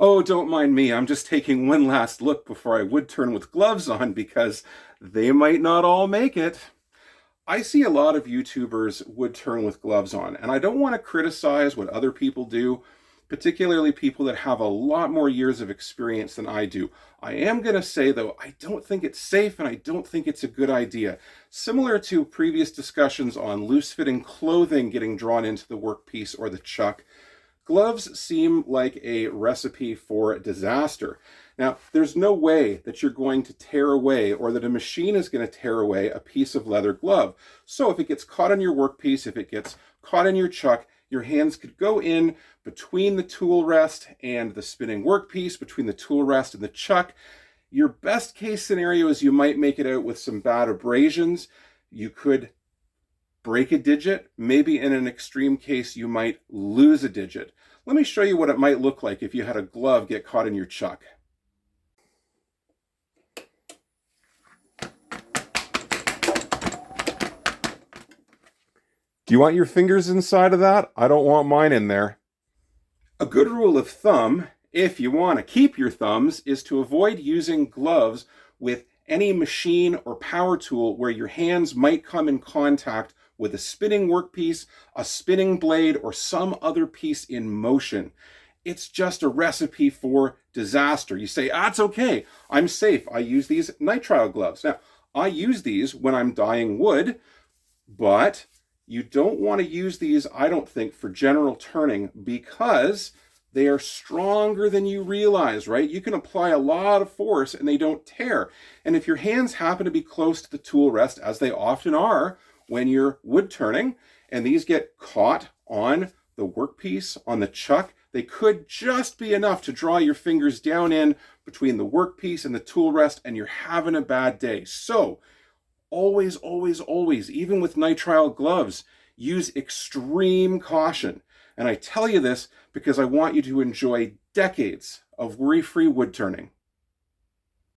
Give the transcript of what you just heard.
Oh, don't mind me. I'm just taking one last look before I wood turn with gloves on because they might not all make it. I see a lot of YouTubers wood turn with gloves on, and I don't want to criticize what other people do, particularly people that have a lot more years of experience than I do. I am going to say, though, I don't think it's safe and I don't think it's a good idea. Similar to previous discussions on loose-fitting clothing getting drawn into the workpiece or the chuck, gloves seem like a recipe for disaster. Now, there's no way that you're going to tear away or that a machine is going to tear away a piece of leather glove. So if it gets caught on your workpiece, if it gets caught in your chuck, your hands could go in between the tool rest and the spinning workpiece, between the tool rest and the chuck. Your best case scenario is you might make it out with some bad abrasions. You could break a digit. Maybe in an extreme case, you might lose a digit. Let me show you what it might look like if you had a glove get caught in your chuck. Do you want your fingers inside of that? I don't want mine in there. A good rule of thumb, if you want to keep your thumbs, is to avoid using gloves with any machine or power tool where your hands might come in contact with a spinning workpiece, a spinning blade, or some other piece in motion. It's just a recipe for disaster. You say, it's okay, I'm safe. I use these nitrile gloves. Now, I use these when I'm dyeing wood, but you don't want to use these, I don't think, for general turning because they are stronger than you realize, right? You can apply a lot of force and they don't tear. And if your hands happen to be close to the tool rest, as they often are when you're wood turning, and these get caught on the workpiece, on the chuck, they could just be enough to draw your fingers down in between the workpiece and the tool rest, and you're having a bad day. So always, always, always, even with nitrile gloves, use extreme caution. And I tell you this because I want you to enjoy decades of worry-free wood turning.